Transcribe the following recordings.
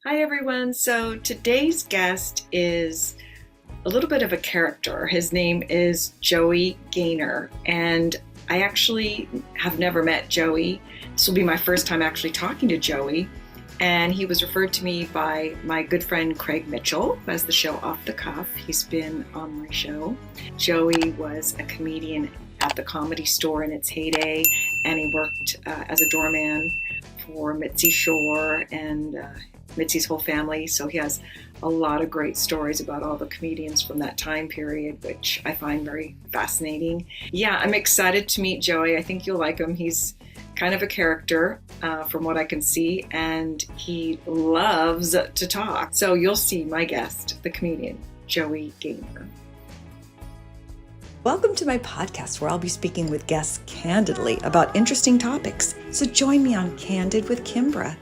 Hi, everyone. So today's guest is a little bit of a character. His name is Joey Gaynor, and I actually have never met Joey. This will be my first time actually talking to Joey, and he was referred to me by my good friend Craig Mitchell, who has the show Off the Cuff. He's been on my show. Joey was a comedian at the Comedy Store in its heyday, and he worked as a doorman for Mitzi Shore and Mitzi's whole family. So he has a lot of great stories about all the comedians from that time period, which I find very fascinating. Yeah, I'm excited to meet Joey. I think you'll like him. He's kind of a character from what I can see, and he loves to talk. So you'll see my guest, the comedian, Joey Gaynor. Welcome to my podcast where I'll be speaking with guests candidly about interesting topics. So join me on Candid with Kimbra.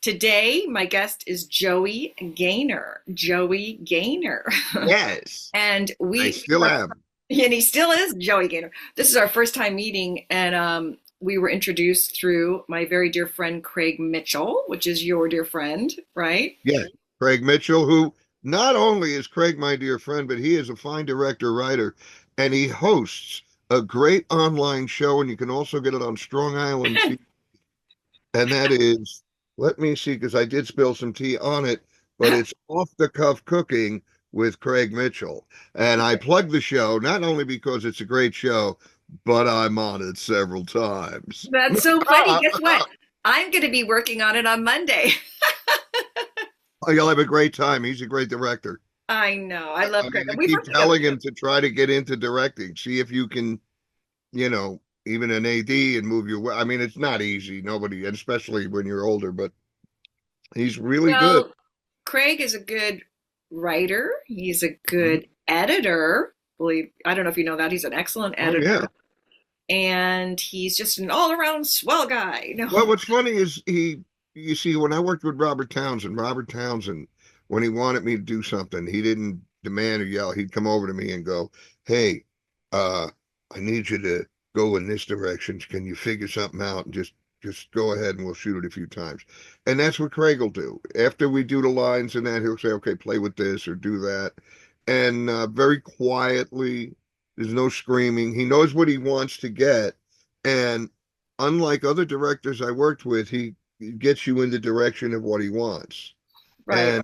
Today, my guest is Joey Gaynor. Joey Gaynor. Yes. And I still am. And he still is Joey Gaynor. This is our first time meeting, and we were introduced through my very dear friend Craig Mitchell, which is your dear friend, right? Yeah. Craig Mitchell, who not only is Craig my dear friend, but he is a fine director, writer, and he hosts a great online show, and you can also get it on Strong Island TV. And that is, let me see, because I did spill some tea on it, but it's Off the Cuff Cooking with Craig Mitchell. And I plug the show, not only because it's a great show, but I'm on it several times. That's so funny. Guess what? I'm going to be working on it on Monday. Oh, you'll have a great time. He's a great director. I know. I love Craig. I keep telling him to try to get into directing. See if you can, even an AD and move your way. I mean, it's not easy. Nobody, especially when you're older, but he's really good. Craig is a good writer. He's a good editor. I don't know if you know that. He's an excellent editor. Oh, yeah. And he's just an all-around swell guy. No. Well, what's funny is you see, when I worked with Robert Townsend, when he wanted me to do something, he didn't demand or yell. He'd come over to me and go, "Hey, I need you to go in this direction. Can you figure something out and just go ahead and we'll shoot it a few times." And that's what Craig will do. After we do the lines and that, he'll say, "Okay, play with this or do that." And very quietly, there's no screaming. He knows what he wants to get. And unlike other directors I worked with, he gets you in the direction of what he wants. Right. And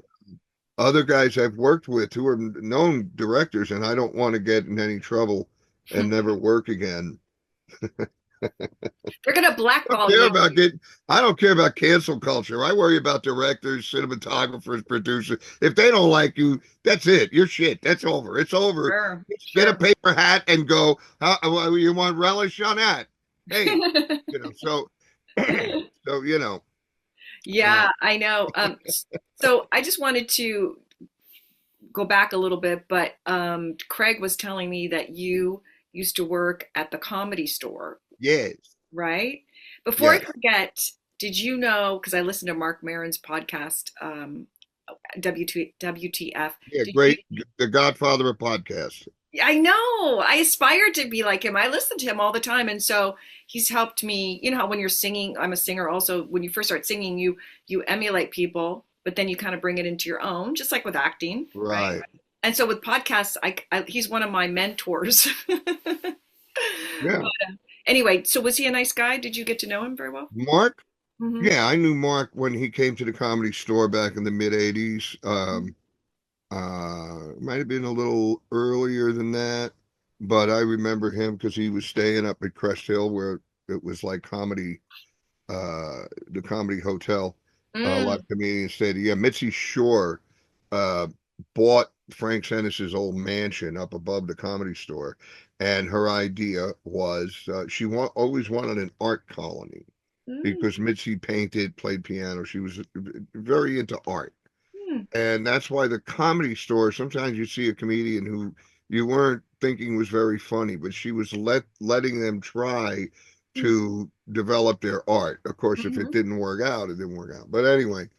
other guys I've worked with who are known directors, and I don't want to get in any trouble and never work again. They're going to blackball you. I don't care about cancel culture. I worry about directors, cinematographers, producers. If they don't like you, that's it. You're shit. That's over. It's over. Sure. Get a paper hat and go, you want relish on that? Hey, so Yeah, I know. So I just wanted to go back a little bit, but Craig was telling me that you used to work at the Comedy Store. Yes. Right? Before Yes. I forget, did you know, because I listened to Mark Maron's podcast, WTF. Yeah, great. The godfather of podcasts. I know. I aspire to be like him. I listen to him all the time. And so he's helped me. You know how when you're singing, I'm a singer also, when you first start singing, you emulate people, but then you kind of bring it into your own, just like with acting. Right. And so with podcasts, he's one of my mentors. Yeah. But, anyway, so was he a nice guy? Did you get to know him very well? Mark? Mm-hmm. Yeah, I knew Mark when he came to the Comedy Store back in the mid 80s. Might have been a little earlier than that, but I remember him because he was staying up at Crest Hill where it was like comedy, the Comedy Hotel. A lot of comedians stayed. Yeah, Mitzi Shore bought Frank Senis's old mansion up above the Comedy Store, and her idea was she always wanted an art colony because Mitzi painted, played piano. She was very into art. And that's why the Comedy Store, sometimes you see a comedian who you weren't thinking was very funny, but she was letting them try to develop their art. Of course, if it didn't work out, it didn't work out. But anyway,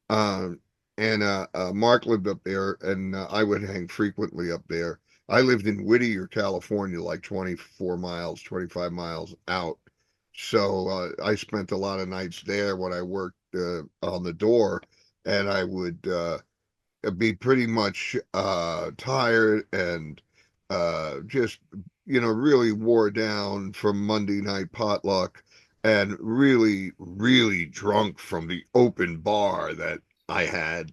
Mark lived up there, and I would hang frequently up there. I lived in Whittier, California, like 25 miles out. So I spent a lot of nights there when I worked on the door. and I would be pretty much tired and just really wore down from Monday night potluck and really really drunk from the open bar that I had.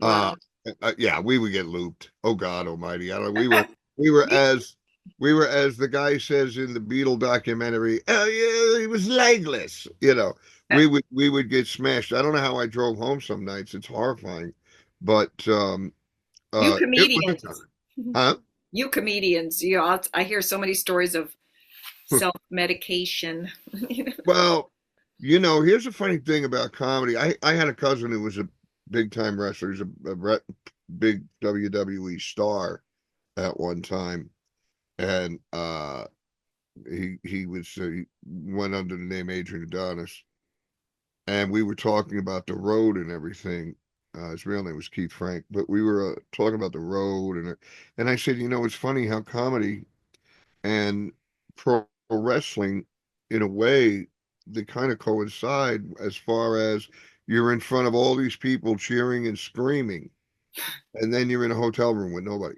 uh Wow. yeah, we would get looped. Oh God Almighty! I don't. We were Me- as the guy says in the Beatle documentary. Oh yeah, he was legless. We would get smashed. I don't know how I drove home some nights. It's horrifying, but You it was a comedians. time. Huh? You comedians. I hear so many stories of self-medication. Well, here's a funny thing about comedy. I had a cousin who was a big time wrestler. He's a big WWE star at one time, and he went under the name Adrian Adonis, and we were talking about the road and everything. His real name was Keith Frank, but we were talking about the road, and I said, it's funny how comedy and pro wrestling, in a way, they kind of coincide as far as you're in front of all these people cheering and screaming, and then you're in a hotel room with nobody.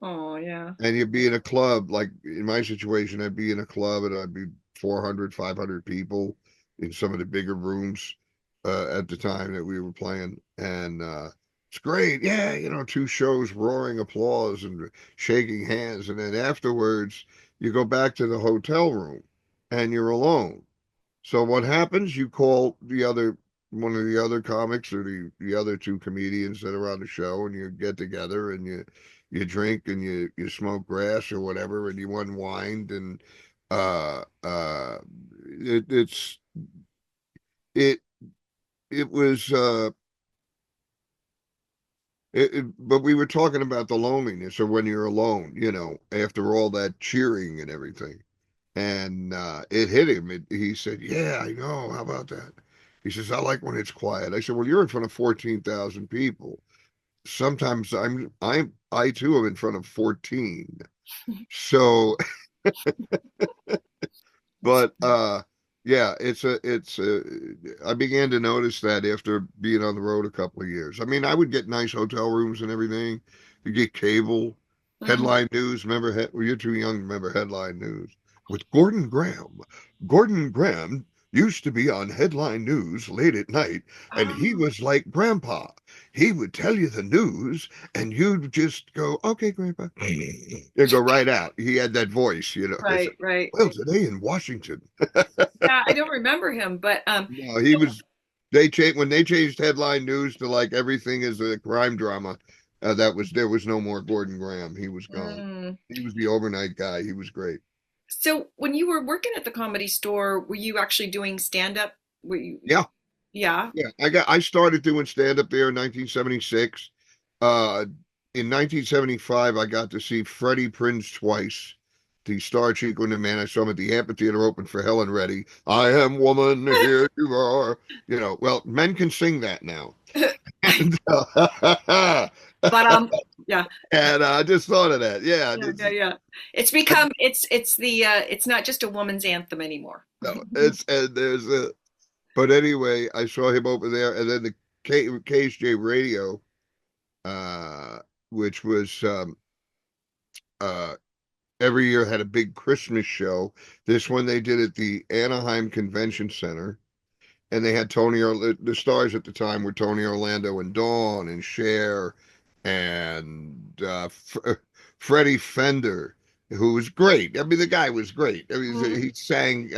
Oh, yeah. And you'd be in a club, like in my situation, I'd be in a club and I'd be 400, 500 people in some of the bigger rooms at the time that we were playing. And it's great. Yeah, two shows, roaring applause and shaking hands. And then afterwards, you go back to the hotel room and you're alone. So what happens? You call one of the other comics or the other two comedians that are on the show, and you get together and you drink and you smoke grass or whatever, and you unwind, and uh uh it it's it it was but we were talking about the loneliness, or when you're alone, after all that cheering and everything. And it hit him. He said, "Yeah, I know. How about that?" He says, "I like when it's quiet." I said, "Well, you're in front of 14,000 people. Sometimes I too am in front of 14." So, but yeah, I began to notice that after being on the road a couple of years. I mean, I would get nice hotel rooms and everything. You get cable, Mhm. headline news. Remember, well, you're too young to remember headline news with Gordon Graham. Gordon Graham used to be on headline news late at night, and he Oh, was like Grandpa. He would tell you the news, and you'd just go, "Okay, Grandpa," and go right out. He had that voice. It's, right, right. well, today in Washington. Yeah, I don't remember him, but No, he was. They changed when they changed headline news to like everything is a crime drama. There was no more Gordon Graham. He was gone. mm. He was the overnight guy. He was great. So when you were working at the Comedy Store, were you actually doing stand up? Were you? Yeah, Yeah. yeah. I started doing stand up there in 1976. Uh, in 1975, I got to see Freddie Prinze twice. The Star Chico and the Man. I saw him at the amphitheater open for Helen Reddy. I am woman, here you are. Well, men can sing that now. And, But yeah, and I just thought of that. Yeah, yeah, yeah, yeah. It's become it's not just a woman's anthem anymore. no, it's and there's a. But anyway, I saw him over there, and then the KHJ Radio, uh, which was uh, every year had a big Christmas show. This one they did at the Anaheim Convention Center, and they had the stars at the time were Tony Orlando and Dawn and Cher and Freddie Fender, who was great. I mean, the guy was great. I mean, Mhm. he sang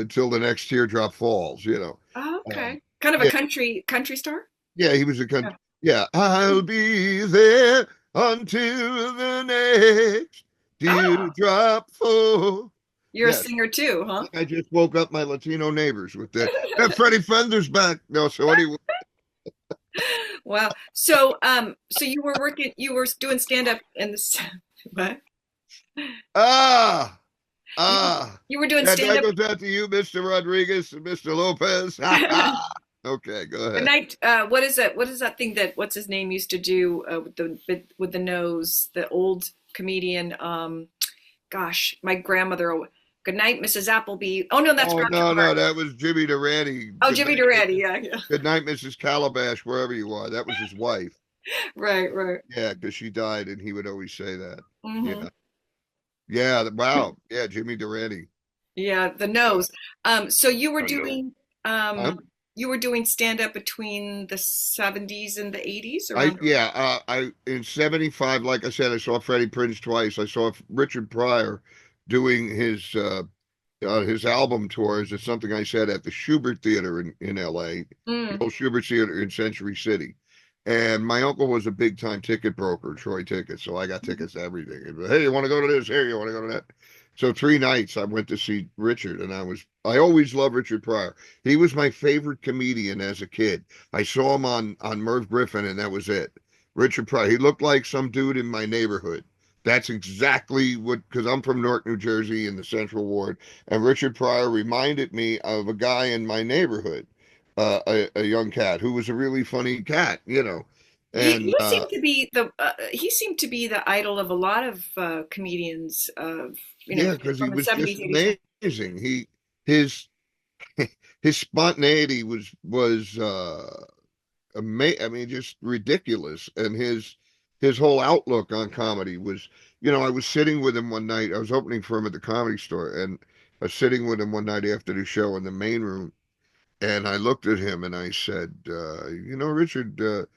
"Till the Next Teardrop Falls." Oh, Um, okay. Kind of a yeah, country star? yeah, he was a Yeah. country. Yeah, I'll be there until the next Oh, teardrop falls. you're a Yes. singer too, huh? I just woke up my Latino neighbors with that Freddie Fender's back. No, so anyway, Wow. So you were doing stand up in the what? ah, You ah, you were doing yeah, stand that up goes out to you, Mr. Rodriguez and Mr. Lopez. Okay, go the ahead. night what is that thing that what's his name used to do with the nose, the old comedian gosh, my grandmother Good night, Mrs. Appleby. Oh no, that's Oh Groucho no, no, Marx. that was Jimmy Durante. Oh, Jimmy Durante. Yeah, yeah. Good night, Mrs. Calabash, wherever you are. That was his wife. Right, right. Yeah, because she died, and he would always say that. Hmm. Yeah, yeah. Wow. Yeah, Jimmy Durante. Yeah, the nose. So I know. um, Huh? you were doing stand up between the 70s and the 80s I around. yeah. I in '75, like I said, I saw Freddie Prinze twice. I saw Richard Pryor doing his album tours. It's something I said at the Schubert Theater in L.A., the Mm. old Schubert Theater in Century City. And my uncle was a big time ticket broker, Troy Tickets. So I got tickets to everything. And, hey, you want to go to this? Here, you want to go to that? So 3 nights I went to see Richard, and I always loved Richard Pryor. He was my favorite comedian as a kid. I saw him on Merv Griffin, and that was it. Richard Pryor. He looked like some dude in my neighborhood. That's exactly what, because I'm from Newark, New Jersey, in the Central Ward, and Richard Pryor reminded me of a guy in my neighborhood, a young cat who was a really funny cat, and He seemed to be he seemed to be the idol of a lot of comedians of yeah, because he from the was just 70s, 80s. amazing. His his spontaneity was I mean, just ridiculous, and his whole outlook on comedy was, I was sitting with him one night. I was opening for him at the Comedy Store, and I was sitting with him one night after the show in the main room. And I looked at him and I said, Richard,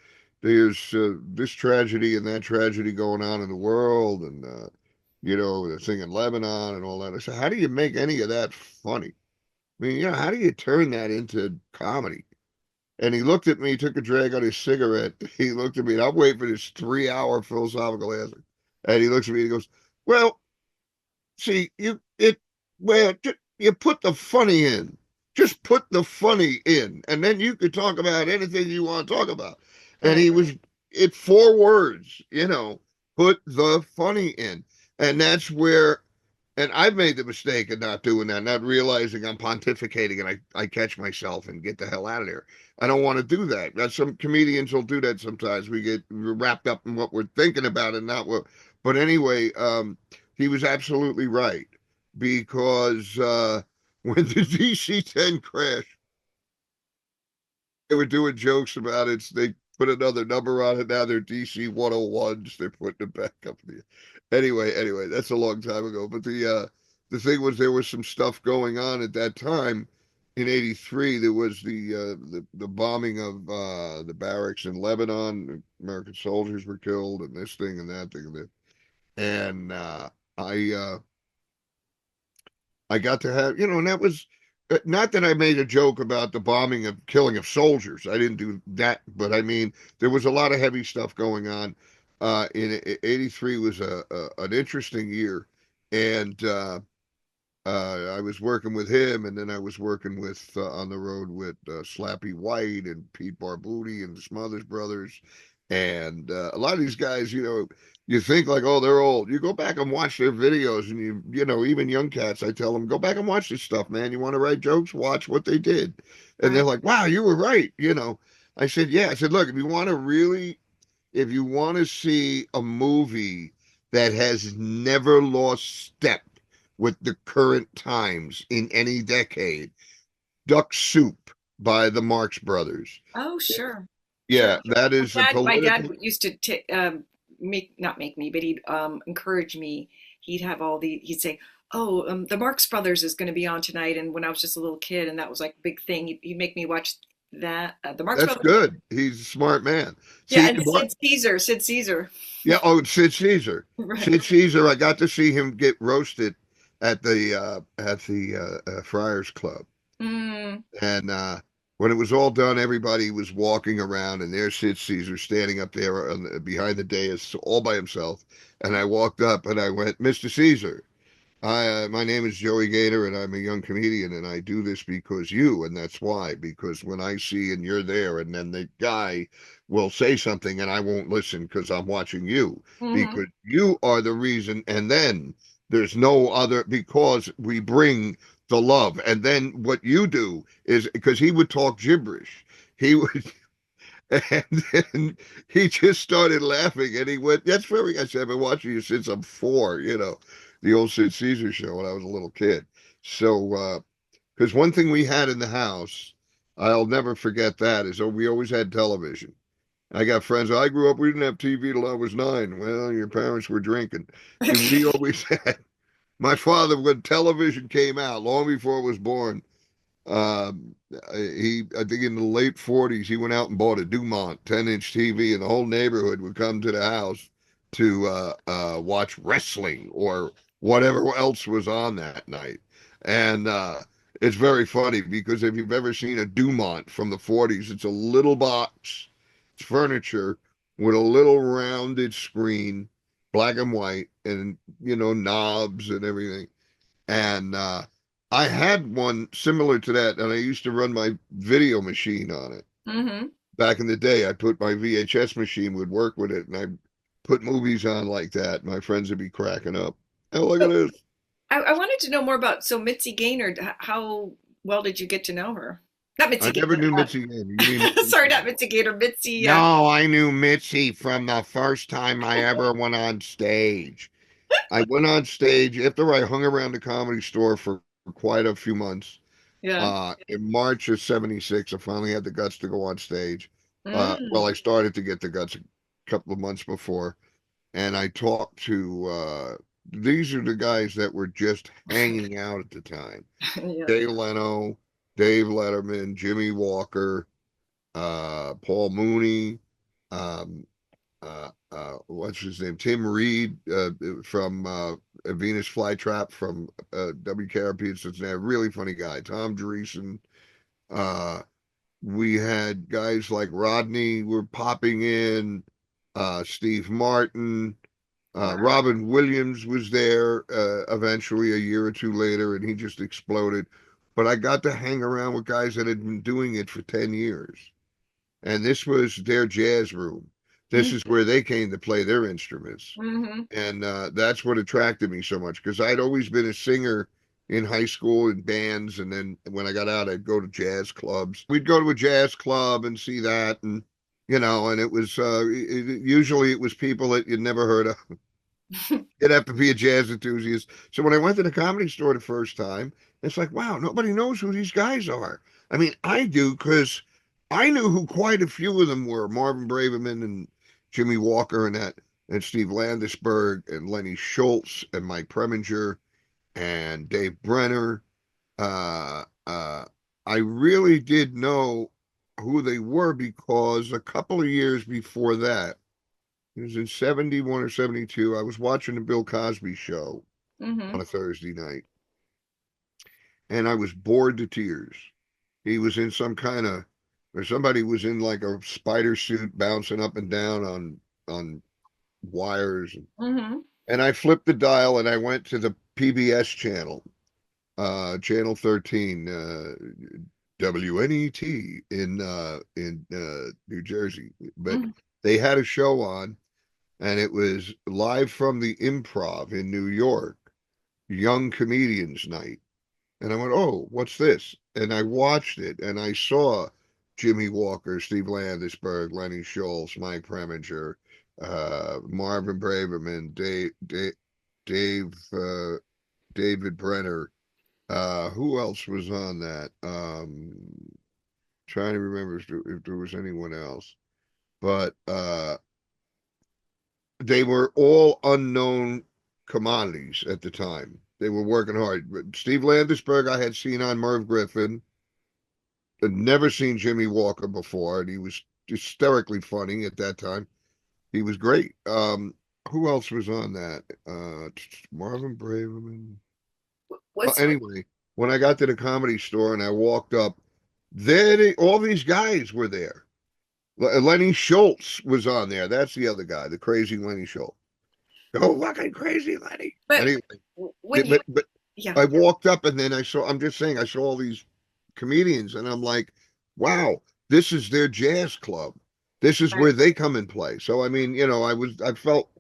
there's this tragedy and that tragedy going on in the world, and the thing in Lebanon and all that. I said, how do you make any of that funny? I mean, how do you turn that into comedy? And he looked at me, took a drag on his cigarette. He looked at me, and I'm waiting for this 3 hour philosophical answer. And he looks at me and he goes, well, see, you put the funny in. Just put the funny in, and then you could talk about anything you want to talk about. And Right. he was it 4 words, put the funny in. And that's where, and I've made the mistake of not doing that, not realizing I'm pontificating, and I catch myself and get the hell out of there. I don't want to do that. That's some comedians will do that sometimes. We get wrapped up in what we're thinking about and not what. But anyway, he was absolutely right, because when the DC-10 crashed, they were doing jokes about it. They put another number on it. Now they're DC-101s. They're putting it back up there. Anyway, that's a long time ago. But the thing was, there was some stuff going on at that time. In '83, there was the bombing of the barracks in Lebanon. American soldiers were killed, and this thing and that thing and that. And I got to have, and that was not that I made a joke about the bombing of killing of soldiers. I didn't do that, but I mean, there was a lot of heavy stuff going on. In '83 was an interesting year, and I was working with him, and then I was working with on the road with Slappy White and Pete Barbuti and the Smothers Brothers, and a lot of these guys, you think like, oh, they're old. You go back and watch their videos, and even young cats, I tell them, go back and watch this stuff, man. You want to write jokes? Watch what they did, and they're Right. like, wow, you were right. I said, yeah. I said, look, if you want to see a movie that has never lost step with the current times in any decade, Duck Soup by the Marx Brothers. Oh, sure. Sure. Yeah, that is a My dad political. used to make not make me, but he'd encourage me. He'd say, "Oh, the Marx Brothers is going to be on tonight." And when I was just a little kid, and that was like a big thing, he'd make me watch that. The Marx That's Brothers. good. He's a smart man. Yeah, See, and what? Sid Caesar. Yeah. Oh, Sid Caesar. Right. Sid Caesar. I got to see him get roasted at the Friars Club. Mm. And when it was all done, everybody was walking around, and there's Sid Caesar standing up there behind the dais all by himself. And I walked up and I went, Mr. Caesar, my name is Joey Gaynor, and I'm a young comedian, and I do this because you, and that's why. Because when I see and you're there, and then the guy will say something, and I won't listen because I'm watching you, Hmm. because you are the reason. And then there's no other, because we bring the love. And then what you do is, because he would talk gibberish, he would. And then he just started laughing, and he went, that's very, I said, I've been watching you since I'm 4, the old Sid Caesar show when I was a little kid. So, because one thing we had in the house, I'll never forget that, is we always had television. I got friends. I grew up, we didn't have TV till I was 9. Well, your parents were drinking. We always had, my father, when television came out, long before I was born, I think in the late 40s, he went out and bought a Dumont 10-inch TV, and the whole neighborhood would come to the house to watch wrestling or whatever else was on that night. And it's very funny because if you've ever seen a Dumont from the 40s, it's a little box, it's furniture with a little rounded screen, black and white, and knobs and everything. And I had one similar to that, and I used to run my video machine on it. Mm-hmm. Back in the day, I put my VHS machine would work with it, and I put movies on like that. My friends would be cracking up. Oh, look at So this. I wanted to know more about Mitzi Gaynor. How well did you get to know her? Not I Mitzi never Gaynor. knew Mitzi Gaynor. You mean Sorry, not Mitzi Gaynor. Mitzi. No, I knew Mitzi from the first time I ever went on stage. I went on stage after I hung around the Comedy Store for quite a few months. Yeah. In March of '76, I finally had the guts to go on stage. Well, Mm. I started to get the guts a couple of months before, and I talked to these are the guys that were just hanging out at the time. Yeah. Jay Leno, Dave Letterman, Jimmy Walker, Paul Mooney, um, what's his name? Tim Reed from Venus Flytrap from WKRP in Cincinnati. Really funny guy. Tom Dreesen. Uh, we had guys like Rodney were popping in, Steve Martin, Wow. Robin Williams was there eventually a year or two later, and he just exploded. But I got to hang around with guys that had been doing it for 10 years. And this was their jazz room. This is where they came to play their instruments. Mm-hmm. And that's what attracted me so much because I'd always been a singer in high school in bands. And then when I got out, I'd go to jazz clubs. We'd go to a jazz club and see that. And, and it was usually it was people that you'd never heard of. You'd have to be a jazz enthusiast. So when I went to the Comedy Store the first time, it's like, wow, nobody knows who these guys are. I mean, I do because I knew who quite a few of them were: Marvin Braverman and Jimmy Walker and Steve Landisberg and Lenny Schultz and Mike Preminger and Dave Brenner. Uh, uh, I really did know who they were because a couple of years before that, it was in 71 or 72. I was watching the Bill Cosby show Mm-hmm. on a Thursday night, and I was bored to tears. He was in some kind of, or somebody was in like a spider suit bouncing up and down on wires. Mm-hmm. And I flipped the dial and I went to the PBS channel, channel 13, WNET in New Jersey. But Mm-hmm. they had a show on, and it was live from the Improv in New York, Young Comedians Night. And I went, oh, what's this? And I watched it, and I saw Jimmy Walker, Steve Landisberg, Lenny Schultz, Mike Preminger, Marvin Braverman, Dave David Brenner. Who else was on that? Trying to remember if there was anyone else. But they were all unknown commodities at the time. They were working hard. But Steve Landisberg, I had seen on Merv Griffin. I'd never seen Jimmy Walker before, and he was hysterically funny at that time. He was great. Who else was on that? Marvin Braverman. Well, What's anyway, when I got to the Comedy Store and I walked up, then all these guys were there. Lenny Schultz was on there. That's the other guy, the crazy Lenny Schultz. Oh, fucking crazy Lenny. but Anyway, when you but yeah. I walked up and then I'm just saying, I saw all these comedians and I'm like, wow, this is their jazz club. This is where they come and play. So, I mean, I felt,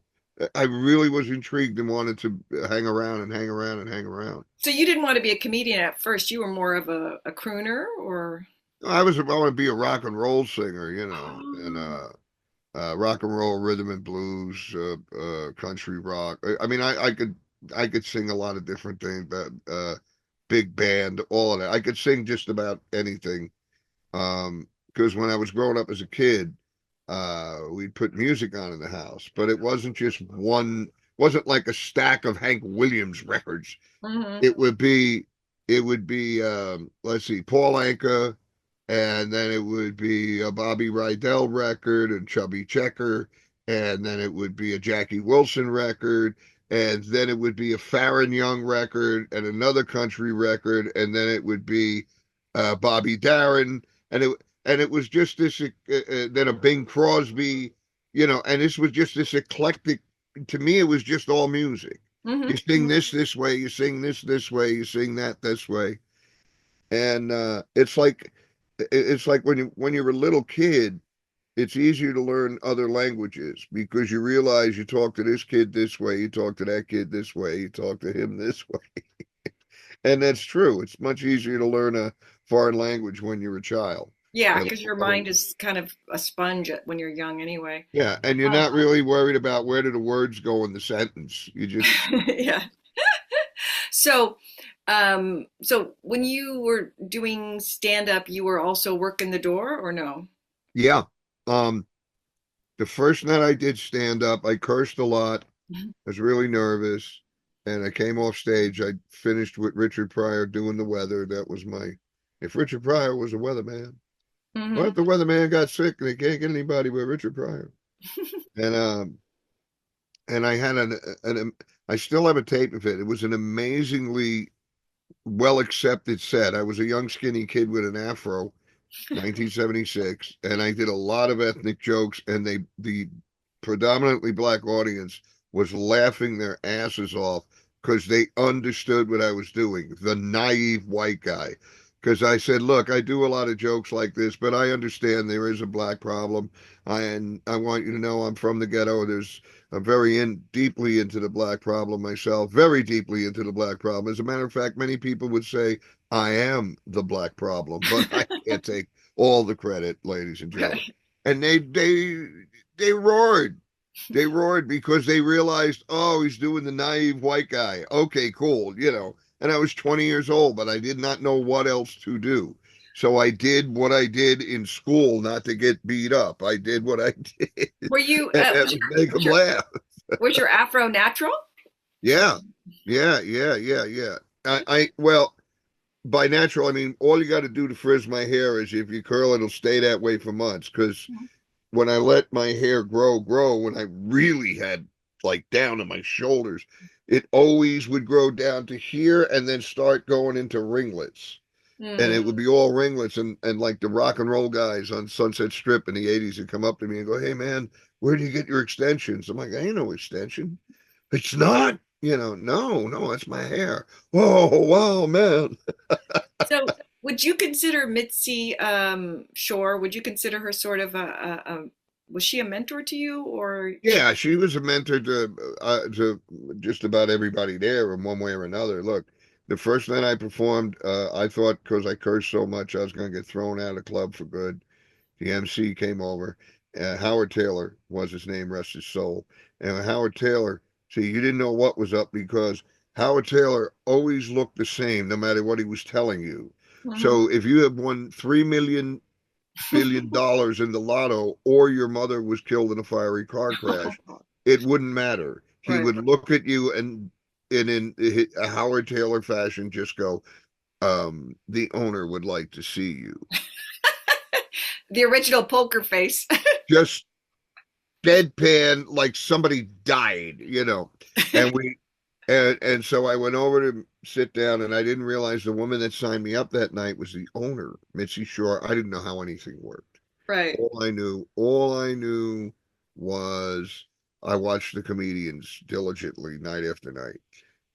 I really was intrigued and wanted to hang around and hang around and hang around. So you didn't want to be a comedian at first. You were more of a crooner, or I want to be a rock and roll singer, and oh. rock and roll, rhythm and blues, country rock. I mean, I could sing a lot of different things, but big band, all of that. I could sing just about anything. Because when I was growing up as a kid, we'd put music on in the house, but it wasn't just one, wasn't like a stack of Hank Williams records. Hmm. It would be, let's see, Paul Anka, and then it would be a Bobby Rydell record and Chubby Checker, and then it would be a Jackie Wilson record, and then it would be a Farron Young record and another country record, and then it would be Bobby Darin, and it was just this, then a Bing Crosby, and this was just this eclectic. To me, it was just all music. You Hmm. sing this way, you sing this way, you sing that this way, and it's like when you're a little kid, it's easier to learn other languages because you realize you talk to this kid this way, you talk to that kid this way, you talk to him this way, and that's true. It's much easier to learn a foreign language when you're a child. Yeah, than because your a mind adult. is kind of a sponge when you're young anyway. Yeah, and you're Um, not really worried about where do the words go in the sentence. You just yeah. So, so when you were doing stand up, you were also working the door or no? yeah. Um, the first night I did stand up, I cursed a lot. I was really nervous, and I came off stage. I finished with Richard Pryor doing the weather. That was my. If Richard Pryor was a weatherman, what if Hmm. the weatherman got sick and they can't get anybody but Richard Pryor? And I had I still have a tape of it. It was an amazingly well accepted set. I was a young skinny kid with an afro, 1976, and I did a lot of ethnic jokes, and the predominantly black audience was laughing their asses off because they understood what I was doing. The naive white guy. Because I said, look, I do a lot of jokes like this, but I understand there is a black problem. And I want you to know I'm from the ghetto. I'm very deeply into the black problem myself, very deeply into the black problem. As a matter of fact, many people would say I am the black problem, but I can't take all the credit, ladies and gentlemen. Okay. And they roared. They roared because they realized, oh, he's doing the naive white guy. Okay, cool. And I was 20 years old, but I did not know what else to do. So I did what I did in school, not to get beat up. I did what I did, Were you and that was make them laugh. was your afro natural? Yeah, yeah. Well, by natural, I mean all you got to do to frizz my hair is if you curl, it'll stay that way for months. Because when I let my hair grow, when I really had like down to my shoulders, it always would grow down to here and then start going into ringlets. And Mm. it would be all ringlets and like the rock and roll guys on Sunset Strip in the 80s would come up to me and go, hey man, where do you get your extensions? I'm like, I ain't no extension. It's not, no, that's my hair. Whoa, wow, man. So, would you consider Mitzi Shore? Would you consider her sort of was she a mentor to you, or Yeah, she was a mentor to just about everybody there in one way or another. Look, the first night I performed, I thought because I cursed so much I was going to get thrown out of the club for good. The MC came over. Howard Taylor was his name, rest his soul. And Howard Taylor, see, you didn't know what was up because Howard Taylor always looked the same no matter what he was telling you. Mhm. So if you have won $3 billion in the lotto or your mother was killed in a fiery car crash, it wouldn't matter. He Right. would look at you and in a Howard Taylor fashion just go, the owner would like to see you. The original poker face. Just deadpan like somebody died. And we and so I went over to sit down and I didn't realize the woman that signed me up that night was the owner, Mitzi Shore. I didn't know how anything worked. Right. All I knew was I watched the comedians diligently night after night.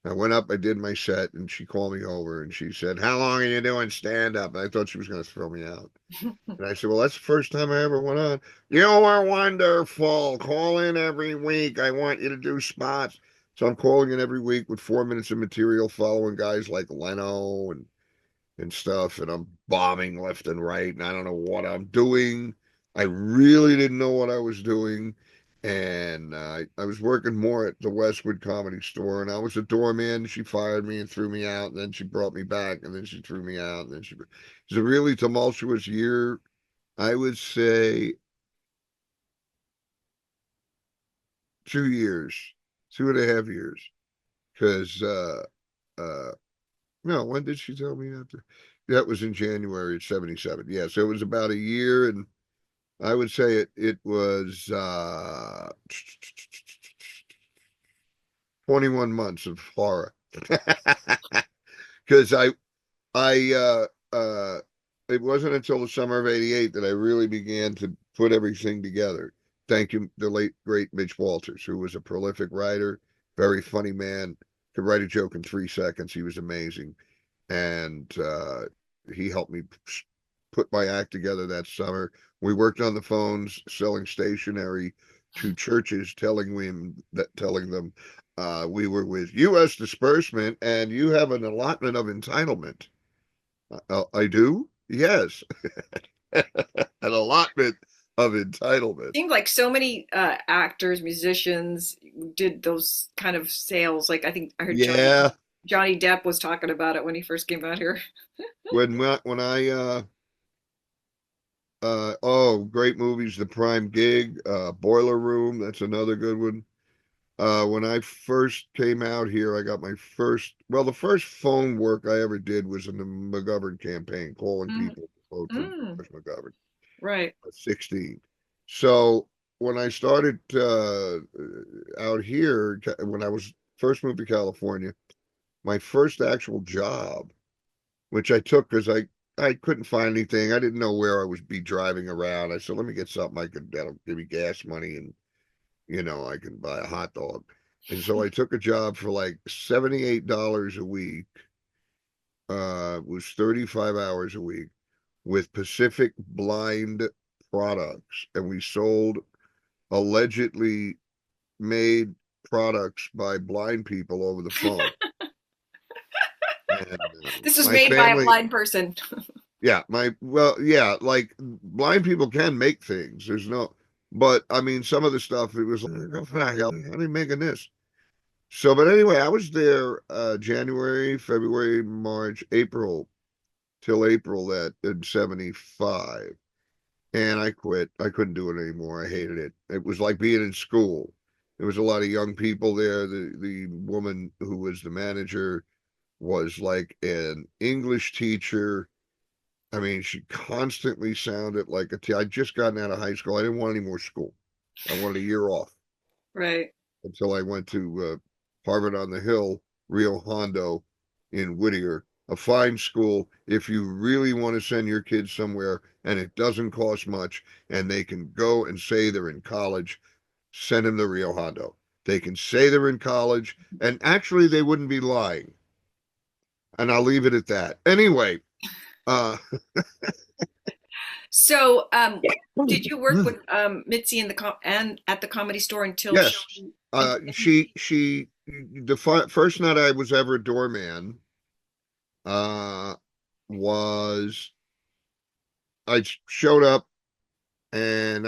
I went up, I did my set, and she called me over and she said, how long are you doing stand up? And I thought she was going to throw me out. And I said, well, that's the first time I ever went on. You are wonderful. Call in every week. I want you to do spots. So I'm calling in every week with 4 minutes of material following guys like Leno and stuff. And I'm bombing left and right. And I don't know what I'm doing. I really didn't know what I was doing. And I was working more at the Westwood Comedy Store, and I was a doorman. She fired me and threw me out, and then she brought me back, and then she threw me out, and then it was a really tumultuous year. I would say 2 years, 2.5 years, because uh, no, when did she tell me that? That was in January of '77. Yeah, so it was about a year, and I would say it was 21 months of horror. Because I it wasn't until the summer of '88 that I really began to put everything together. Thank you, the late great Mitch Walters, who was a prolific writer, very funny man, could write a joke in 3 seconds. He was amazing, and he helped me put my act together that summer. We worked on the phones, selling stationery to churches, telling them we were with U.S. Disbursement, and you have an allotment of entitlement. I do? Yes. An allotment of entitlement. Seemed like so many actors, musicians did those kind of sales. Like I think I heard Yeah. Johnny Depp was talking about it when he first came out here. When I oh, great movies, The Prime Gig, Boiler Room, that's another good one. When I first came out here, I got my the first phone work I ever did was in the McGovern campaign, calling Mm, people to vote for mm, Bush McGovern right. at 16. So when I started out here, when I was first moved to California, my first actual job, which I took because I couldn't find anything. I didn't know where I was be driving around. I said, let me get something that'll give me gas money and I can buy a hot dog. And so I took a job for like $78 a week. It was 35 hours a week with Pacific Blind Products. And we sold allegedly made products by blind people over the phone. And This was my made by a family, blind person. yeah, yeah, like blind people can make things. But I mean, some of the stuff, it was like, how are you making this? So, but anyway, I was there January, February, March, April, till April that in '75. And I quit. I couldn't do it anymore. I hated it. It was like being in school. There was a lot of young people there. The woman who was the manager was like an English teacher. I mean, she constantly sounded like I'd just gotten out of high school. I didn't want any more school. I wanted a year off Right. until I went to Harvard on the Hill, Rio Hondo in Whittier, a fine school if you really want to send your kids somewhere and it doesn't cost much and they can go and say they're in college, send them to Rio Hondo. They can say they're in college, and actually they wouldn't be lying. And I'll leave it at that. Anyway, uh, So, did you work with Mitzi in and at the Comedy Store until yes, she? she the first night I was ever a doorman uh, was I showed up and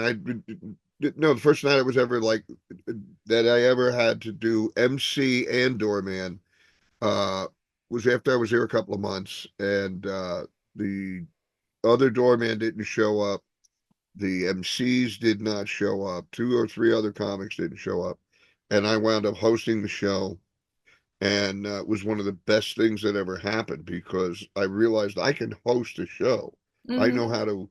no, the first night I was ever like that I ever had to do MC and doorman uh, was after I was here a couple of months, and the other doorman didn't show up. The MCs did not show up. Two or three other comics didn't show up, and I wound up hosting the show. And it was one of the best things that ever happened because I realized I can host a show. I Mhm. know how to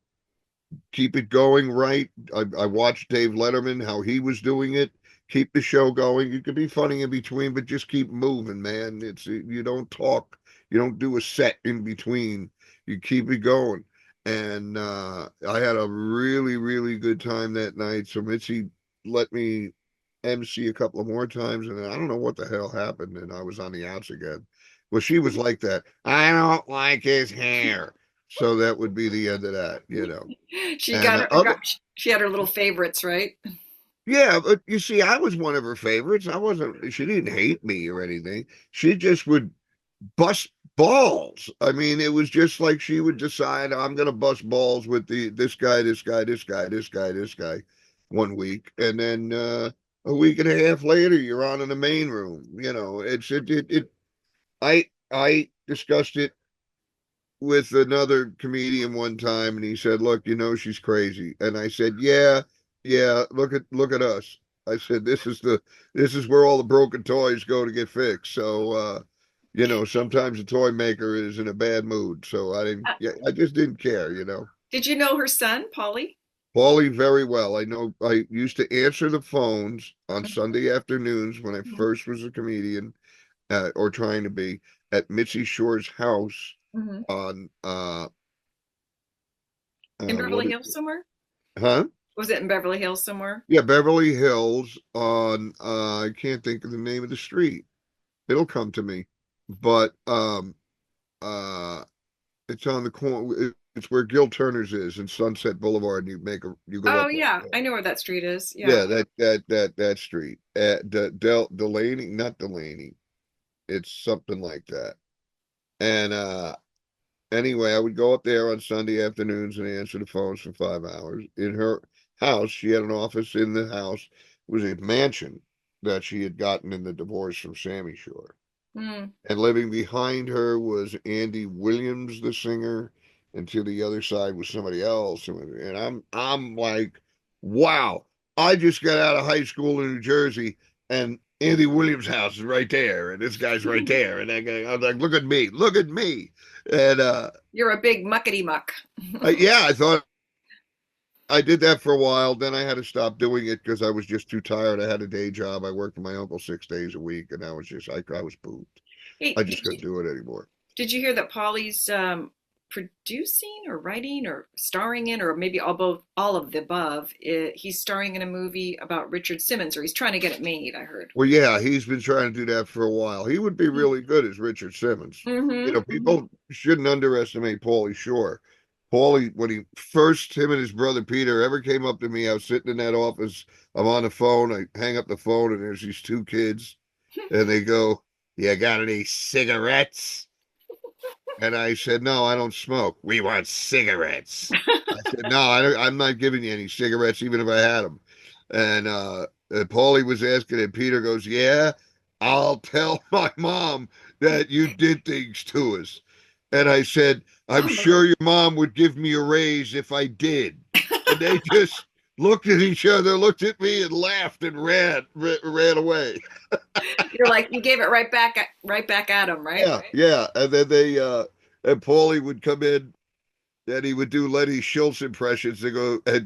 keep it going right. I watched Dave Letterman, how he was doing it. Keep the show going. You can be funny in between, but just keep moving, man. You don't talk, you don't do a set in between. You keep it going. And I had a really, really good time that night. So Mitzi let me MC a couple of more times, and I don't know what the hell happened, and I was on the outs again. Well, she was like that. I don't like his hair. So that would be the end of that. She And got her. other, She had her little favorites, right? yeah, but you see, I was one of her favorites. I wasn't, she didn't hate me or anything. She just would bust balls. I mean, it was just like she would decide, I'm going to bust balls with this guy, this guy, this guy, this guy, this guy. one week, and then a week and a half later, you're on in the main room. You know, I discussed it with another comedian one time, and he said, "Look, you know she's crazy," and I said, "Yeah, yeah. Look at us." I said, this is where all the broken toys go to get fixed. So, you know, sometimes a toy maker is in a bad mood. So Uh, I just didn't care, you know. Did you know her son, Paulie? Paulie very well. I know I used to answer the phones on Sunday afternoons when I Mhm. first was a comedian, or trying to be, at Mitzi Shore's house Mhm. on In what Beverly is Hills it? somewhere? Huh? Was it in Beverly Hills somewhere? Yeah, Beverly Hills on I can't think of the name of the street. It'll come to me. But uh it's on the corner. It's where Gil Turner's is in Sunset Boulevard, and you go Oh up that yeah, hill. I know where that street is. Yeah. Yeah, that street. Delaney, not Delaney. It's something like that. And anyway, I would go up there on Sunday afternoons and answer the phones for 5 hours. In her house, she had an office in the house. It was a mansion that she had gotten in the divorce from Sammy Shore. Mm. And living behind her was Andy Williams, the singer, and to the other side was somebody else. And I'm like, wow, I just got out of high school in New Jersey, and Andy Williams' house is right there, and this guy's right there. And I was like, look at me, look at me. And You're a big muckety muck. yeah, I thought I did that for a while. Then I had to stop doing it because I was just too tired. I had a day job. I worked for my uncle 6 days a week, and I was just I was pooped. Hey, I just couldn't do it anymore. did you hear that Paulie's producing or writing or starring in, or maybe all of the above? He's starring in a movie about Richard Simmons, or he's trying to get it made. I heard. Well, yeah, he's been trying to do that for a while. He would be really good as Richard Simmons. You know, Mm-hmm. people shouldn't underestimate Paulie Shore. Paulie, when he first, him and his brother Peter ever came up to me, I was sitting in that office. I'm on the phone. I hang up the phone, and there's these two kids, and they go, "You got any cigarettes?" And I said, "No, I don't smoke. We want cigarettes." I said, "No, I'm not giving you any cigarettes, even if I had them." And Paulie was asking, and Peter goes, "Yeah, I'll tell my mom that you did things to us." And I said, "I'm Oh my. sure your mom would give me a raise if I did." And they just looked at each other, looked at me, and laughed and ran away. You're like you gave it right back at him, right? Yeah, yeah. And then and Paulie would come in, and he would do Lenny Schultz impressions and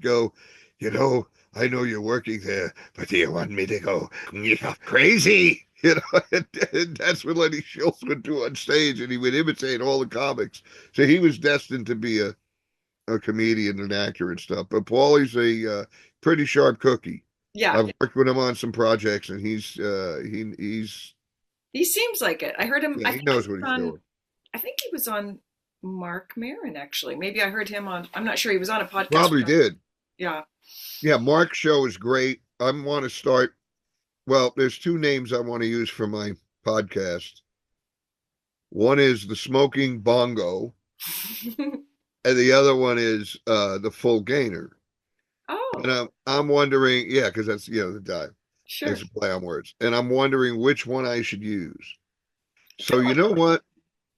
go, you know, I know you're working there, but do you want me to go crazy? You know, and that's what Lenny Schultz would do on stage, and he would imitate all the comics. So he was destined to be a comedian and actor and stuff. But Paulie's a pretty sharp cookie. Yeah, I've worked with him on some projects, and he's he seems like it. I heard him. yeah, he knows what he's doing. I think he was on Mark Maron actually. Maybe I heard him on. I'm not sure. He was on a podcast. Probably did. Yeah. Yeah, Mark's show is great. I want to start. Well, there's two names I want to use for my podcast. One is the Smoking Bongo, and the other one is the Full Gainer. Oh, And I'm wondering, yeah, because that's the dive. sure. It's a play on words, and I'm wondering which one I should use. So you know what?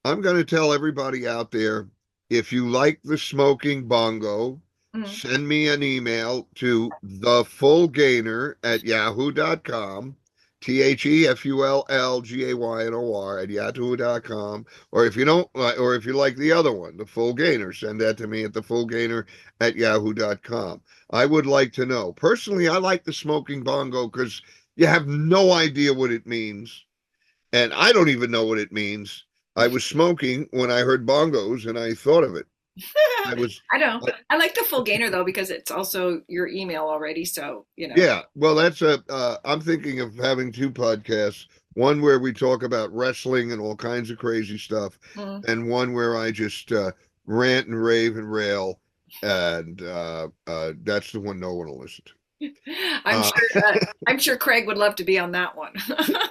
I'm going to tell everybody out there, if you like the Smoking Bongo, Mm. send me an email to thefullgaynor@yahoo.com, TheFullGaynor Or if you don't like, or if you like the other one, the Full Gaynor, send that to me at thefullgaynor@yahoo.com. I would like to know. Personally, I like the Smoking Bongo because you have no idea what it means. And I don't even know what it means. I was smoking when I heard bongos and I thought of it. I was, I know. I, I like the Full Gainer though because it's also your email already. So yeah. Well, I'm thinking of having two podcasts. One where we talk about wrestling and all kinds of crazy stuff, Mm. and one where I just rant and rave and rail. And that's the one no one will listen to. I'm Uh, sure. I'm sure Craig would love to be on that one.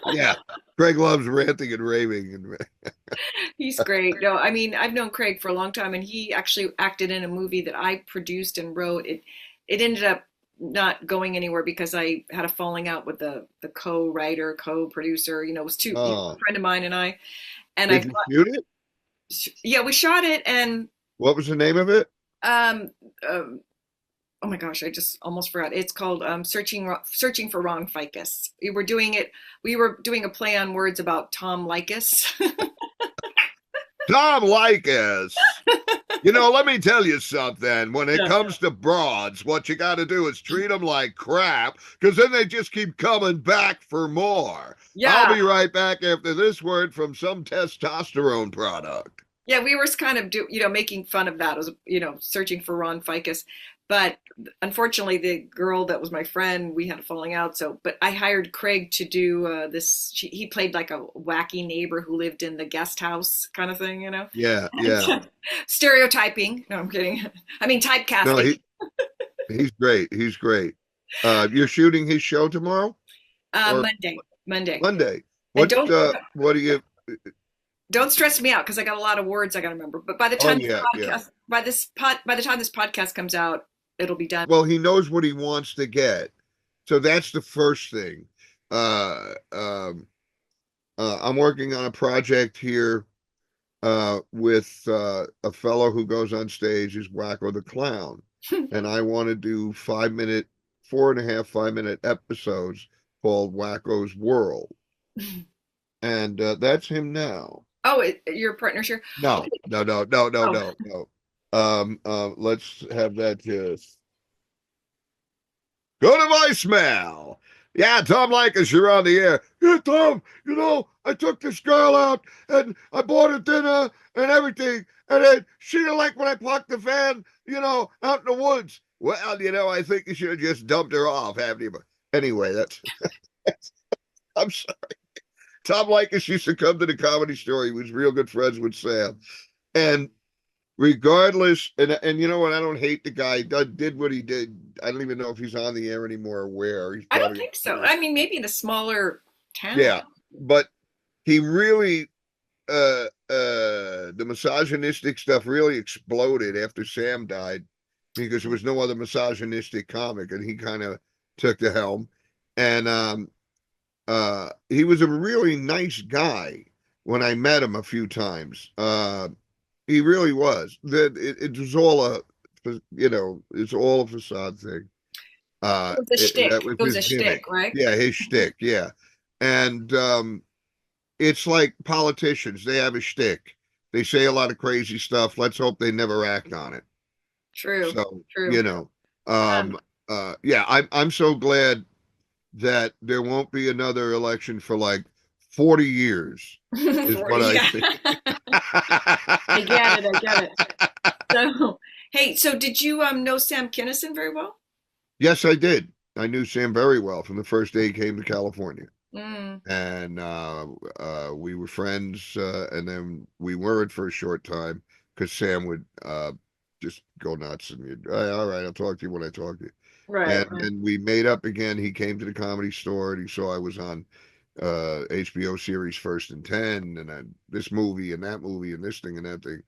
yeah. Greg loves ranting and raving. He's great. No, I mean I've known Craig for a long time, and he actually acted in a movie that I produced and wrote. It ended up not going anywhere because I had a falling out with the co-writer, co-producer. You know, it was a Oh, friend of mine and I, and I did you thought, shoot it? yeah, we shot it, and What was the name of it? um, um oh my gosh, I just almost forgot. It's called Searching for Wrong Ficus. We were doing it. We were doing a play on words about Tom Likas. Tom Likas. You know, let me tell you something. When it Yeah. comes to broads, what you got to do is treat them like crap, because then they just keep coming back for more. Yeah. I'll be right back after this word from some testosterone product. Yeah, we were kind of making fun of that. It was, searching for Ron Ficus. But unfortunately, the girl that was my friend, we had a falling out. But I hired Craig to do this. He played like a wacky neighbor who lived in the guest house kind of thing, Yeah, yeah. Stereotyping. No, I'm kidding. I mean, typecasting. No, he's great. He's great. You're shooting his show tomorrow? Monday. Monday. What do you... Don't stress me out because I got a lot of words I got to remember. But by the time by the time this podcast comes out, it'll be done. Well, he knows what he wants to get, so that's the first thing. I'm working on a project here with a fellow who goes on stage is Wacko the Clown, and I want to do 5-minute, 4.5 5-minute episodes called Wacko's World, and that's him now. Oh, your partner's here? No. Let's have that just go to voicemail. Yeah, Tom Likas, you're on the air. Yeah, Tom, I took this girl out and I bought her dinner and everything. And then she didn't like when I parked the van, out in the woods. Well, I think you should have just dumped her off, haven't you? But anyway, that's I'm sorry. Tom Likas used to come to the Comedy Store. He was real good friends with Sam. And regardless, and you know what? I don't hate the guy. Did what he did. I don't even know if he's on the air anymore or where. I don't think so. I mean, maybe in a smaller town. Yeah, but he really, the misogynistic stuff really exploded after Sam died because there was no other misogynistic comic, and he kind of took the helm. And he was a really nice guy when I met him a few times. He really was. It was all it's all a facade thing. It was a shtick. It was a shtick, right? Yeah, his shtick, yeah. And it's like politicians. They have a shtick. They say a lot of crazy stuff. Let's hope they never act on it. True. So, true. Yeah, I'm so glad that there won't be another election for like 40 years is what I think. I get it. So did you know Sam Kinison very well? Yes, I did. I knew Sam very well from the first day he came to California. And we were friends, and then we weren't for a short time because Sam would just go nuts and you'd, all right, I'll talk to you when I talk to you. Right. And we made up again. He came to the Comedy Store and he saw I was on HBO series First and 10 and this movie and that movie and this thing and that thing.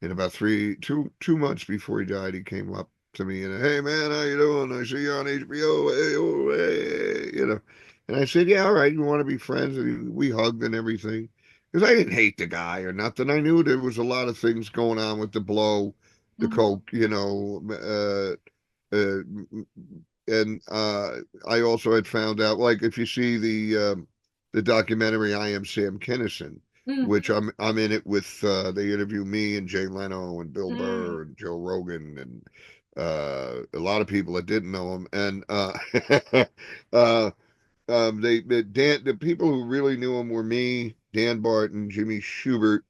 And about 2 months before he died, he came up to me and, hey man, how you doing? I see you're on HBO. Hey, oh, hey, And I said, yeah, all right, you want to be friends? And we hugged and everything. Because I didn't hate the guy or nothing. I knew there was a lot of things going on with the blow, the coke, and I also had found out, like, if you see the documentary I Am Sam Kinison, which I'm in it with, they interview me and Jay Leno and Bill Burr and Joe Rogan and a lot of people that didn't know him. And the people who really knew him were me, Dan Barton, Jimmy Schubert,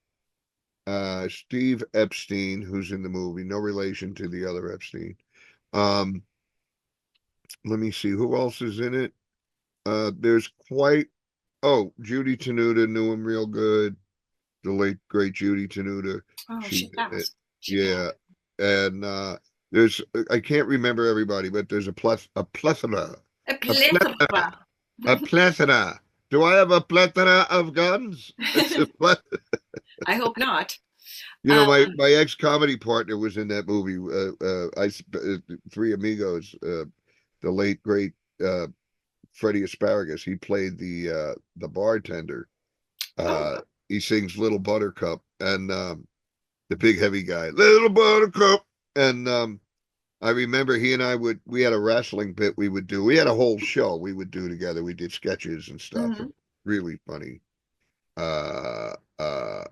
Steve Epstein, who's in the movie, no relation to the other Epstein. Let me see who else is in it. There's Judy Tenuta knew him real good. The late great Judy Tenuta. Oh, she passed. Yeah, and there's I can't remember everybody, but there's a plethora. A plethora. A plethora. Do I have a plethora of guns? I hope not. My ex-comedy partner was in that movie. Three Amigos. the late great Freddie Asparagus. He played the bartender. Oh. He sings Little Buttercup, and the big heavy guy, Little Buttercup. And I remember he and we had a wrestling bit we would do. We had a whole show we would do together. We did sketches and stuff. Hmm. Really funny. Uh, uh,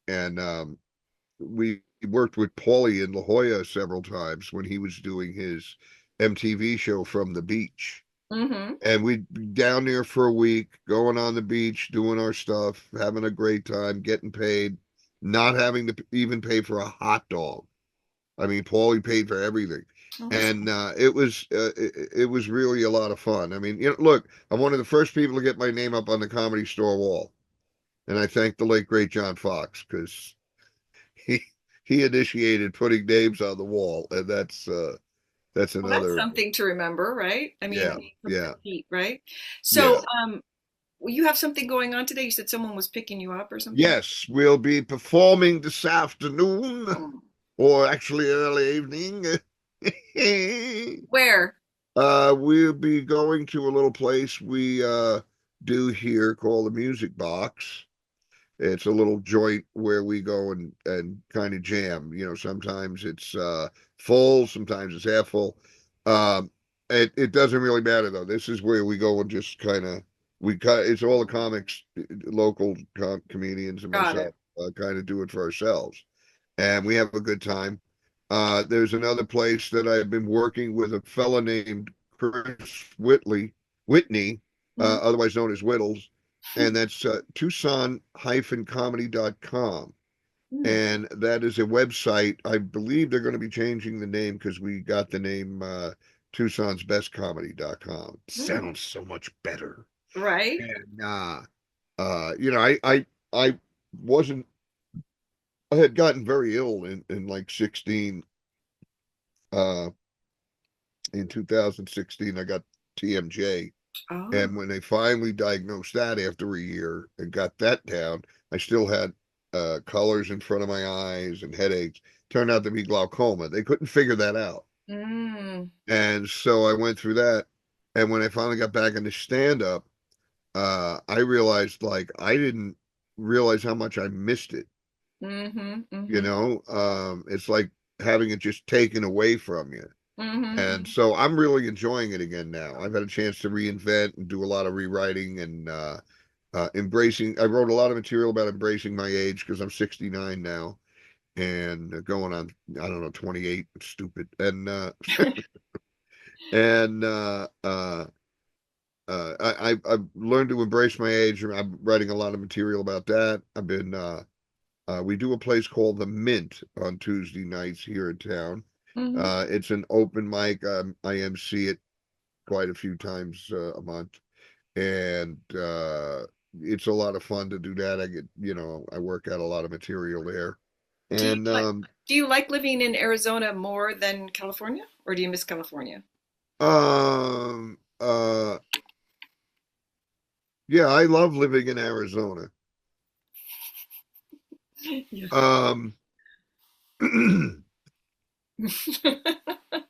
and we worked with Paulie in La Jolla several times when he was doing his MTV show From the Beach. Hmm. And we'd be down there for a week, going on the beach, doing our stuff, having a great time, getting paid, not having to even pay for a hot dog. I mean, Paulie paid for everything, Oh, that's and it was really a lot of fun. I mean, look, I'm one of the first people to get my name up on the Comedy Store wall, and I thank the late great John Fox because he he initiated putting names on the wall, and that's well, that's another. something to remember, right? I mean, Yeah, being from yeah, Petite, right? So, yeah. well, you have something going on today. You said someone was picking you up or something. Yes, we'll be performing this afternoon, Hmm. or actually early evening. Where? We'll be going to a little place we do here called the Music Box. It's a little joint where we go and kind of jam. Sometimes it's full, sometimes it's half full. Um, it doesn't really matter though. This is where we go and just kind of it's all the comics, local comedians and Got it. myself kind of do it for ourselves, and we have a good time. There's another place that I've been working with a fella named Chris Whitney, Hmm. otherwise known as Whittles, and that's Tucson-comedy.com. Hmm. And that is a website. I believe they're going to be changing the name because we got the name Tucson'sBestComedy.com. Hmm. Sounds so much better. Right. And I wasn't. I had gotten very ill in like 16. Uh, in 2016, I got TMJ. Oh. And when they finally diagnosed that after a year and got that down, I still had colors in front of my eyes and headaches. Turned out to be glaucoma. They couldn't figure that out. Mm. And so I went through that. And when I finally got back into stand up, I realized like I didn't realize how much I missed it. Mm-hmm. Mm-hmm. It's like having it just taken away from you. And Mm-hmm. so I'm really enjoying it again now. I've had a chance to reinvent and do a lot of rewriting and embracing. I wrote a lot of material about embracing my age because I'm 69 now and going on, I don't know, 28. It's stupid. And I've learned to embrace my age. I'm writing a lot of material about that. We do a place called The Mint on Tuesday nights here in town. Mm-hmm. It's an open mic. I MC it quite a few times a month, and it's a lot of fun to do that. I work out a lot of material there, Do you and like do you like living in Arizona more than California, or do you miss California? um, uh, yeah, I love living in Arizona. Yeah. Um,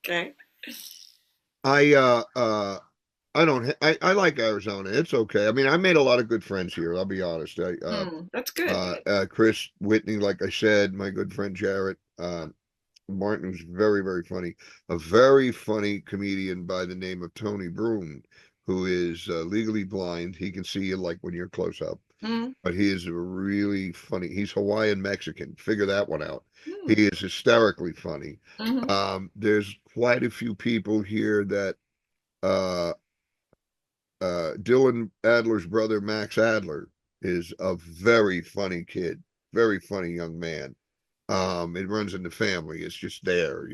Okay. I I don't. I like Arizona. It's okay. I mean, I made a lot of good friends here. I'll be honest. That's good. Chris Whitney, like I said, my good friend Jarrett. Martin was very, very funny. A very funny comedian by the name of Tony Broom, who is legally blind. He can see you like when you're close up, Mm. but he is really funny. He's Hawaiian Mexican. Figure that one out. He Mm. is hysterically funny. Hmm. There's quite a few people here that uh, Dylan Adler's brother, Max Adler, is a very funny kid, very funny young man. It runs in the family. It's just there.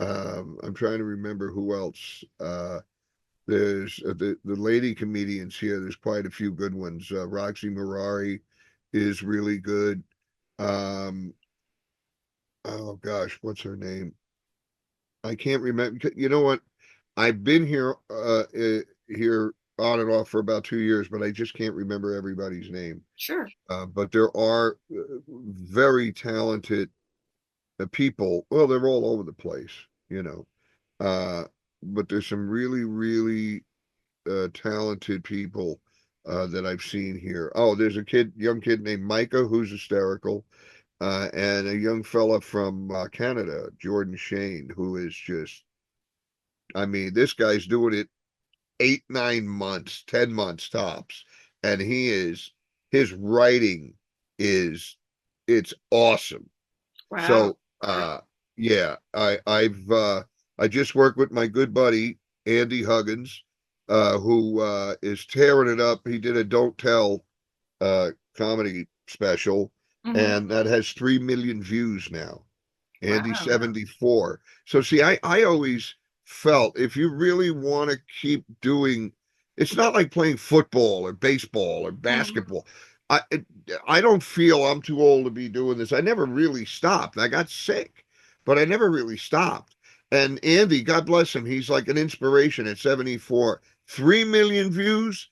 I'm trying to remember who else. There's the lady comedians here. There's quite a few good ones. Roxy Mirari is really good. Um, oh gosh, what's her name? I can't remember. You know what? I've been here on and off for about 2 years, but I just can't remember everybody's name. Sure. But there are very talented people. Well, they're all over the place. Uh, but there's some really, really talented people that I've seen here. Oh, there's a young kid named Micah who's hysterical, and a young fella from Canada, Jordan Shane, who is just, I mean, this guy's doing it 8, 9 months, 10 months tops, and his writing is it's awesome. Wow. So yeah, I just worked with my good buddy Andy Huggins, who is tearing it up. He did a Don't Tell comedy special, and that has 3 million views now. Andy Wow. 74. So see, I always felt if you really want to keep doing, it's not like playing football or baseball or basketball. I I don't feel I'm too old to be doing this. I never really stopped. I got sick, but I never really stopped. And Andy, God bless him, he's like an inspiration at 74. 3 million views?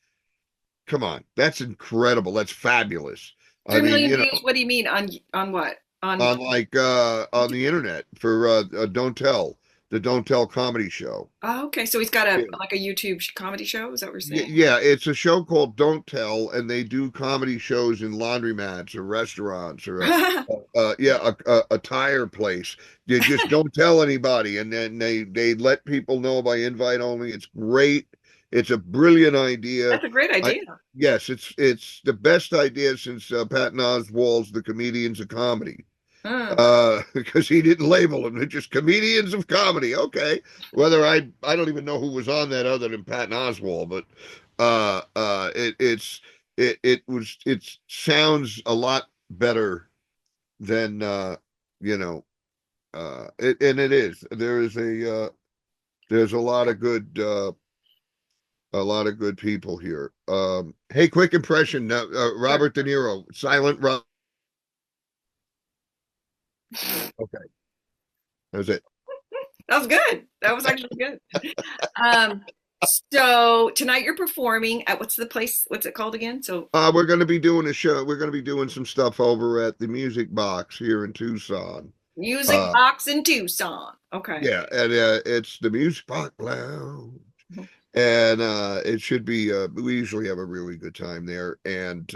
Come on, that's incredible. That's fabulous. I 3 mean, million views. What do you mean on what? on like on the internet for Don't Tell, the Don't Tell comedy show. Oh, okay. So he's got Yeah. like a YouTube comedy show. Is that what you're saying? Yeah, it's a show called Don't Tell, and they do comedy shows in laundromats or restaurants or a tire place. You just don't tell anybody, and then they let people know by invite only. It's great. It's a brilliant idea. That's a great idea. Yes, it's the best idea since Patton Oswalt's The Comedians of Comedy. Because he didn't label them. They're just comedians of comedy. Okay. Whether I don't even know who was on that other than Patton Oswalt, but it sounds a lot better than and it is. There's a lot of good people here. Hey, quick impression. Robert De Niro, Silent Rob. Okay, that was it. That was good. That was actually good. So tonight you're performing at what's the place? What's it called again? So We're going to be doing a show. We're going to be doing some stuff over at the Music Box here in Tucson. Music Box in Tucson. Okay. Yeah, and it's the Music Box Lounge, and it should be. We usually have a really good time there, and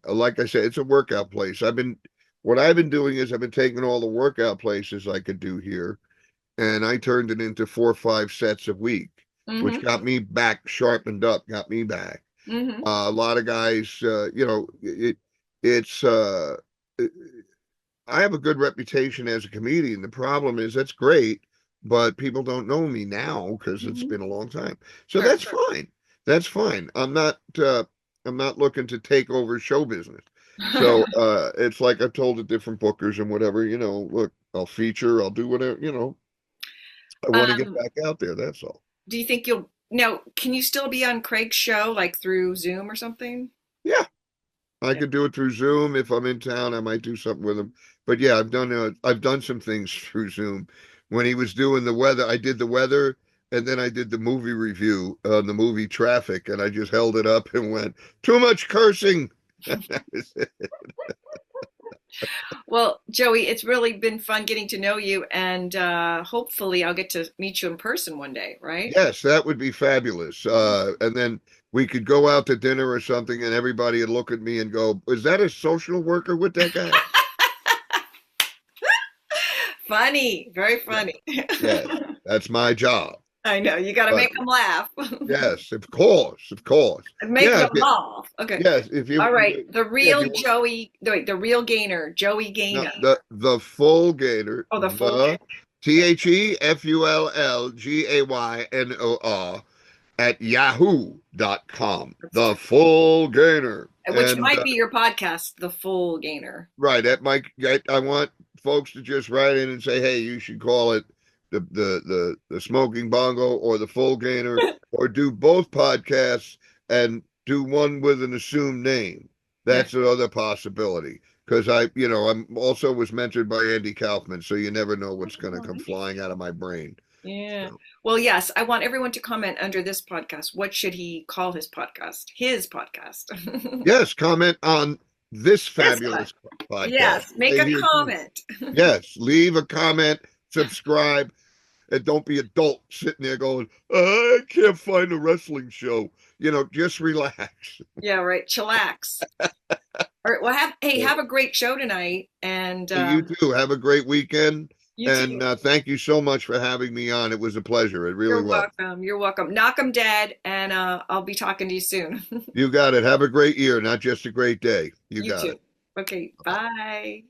like I said, it's a workout place. What I've been doing is I've been taking all the workout places I could do here, and I turned it into 4 or 5 sets a week, which got me back sharpened up, got me back. A lot of guys, it's I have a good reputation as a comedian. The problem is that's great, but people don't know me now because it's been a long time. So that's fine. That's fine. I'm not looking to take over show business. So it's like I've told the different bookers and whatever, look, I'll feature, I'll do whatever, I want to get back out there. That's all. Do you think can you still be on Craig's show, like through Zoom or something? Yeah, I could do it through Zoom. If I'm in town, I might do something with him. But yeah, I've done some things through Zoom. When he was doing the weather, I did the weather, and then I did the movie review on the movie Traffic, and I just held it up and went, too much cursing. Well, Joey, it's really been fun getting to know you, and hopefully I'll get to meet you in person one day, right? Yes, that would be fabulous. And then we could go out to dinner or something, and everybody would look at me and go, is that a social worker with that guy? Funny, very funny. Yes, that's my job. I know, you got to make them laugh. Yes, of course. Make them laugh. Okay. Yes, if you. All right, the real the real Gaynor, Joey Gaynor. No, the full Gaynor. Oh, the full Gaynor. TheFullGaynor at yahoo.com. The Full Gaynor. Which might be your podcast, The Full Gaynor. Right. I want folks to just write in and say, hey, you should call it the Smoking Bongo or The Full Gaynor, or do both podcasts and do one with an assumed name. That's another possibility. Because I'm also was mentored by Andy Kaufman, so you never know what's going to come flying out of my brain. Yeah. Well, yes, I want everyone to comment under this podcast. What should he call his podcast? His podcast. Yes, comment on this fabulous podcast. Yes, make a comment. Yes, leave a comment, subscribe. and don't be adult sitting there going, I can't find a wrestling show. Just relax. Yeah, right. Chillax. All right. Well, have a great show tonight, and Hey, you too. Have a great weekend. you And too. thank you so much for having me on. It was a pleasure. It really You're was. welcome. You're welcome. Knock 'em dead, and I'll be talking to you soon. You got it. Have a great year, not just a great day. You You got too. it. Okay. Bye. Bye.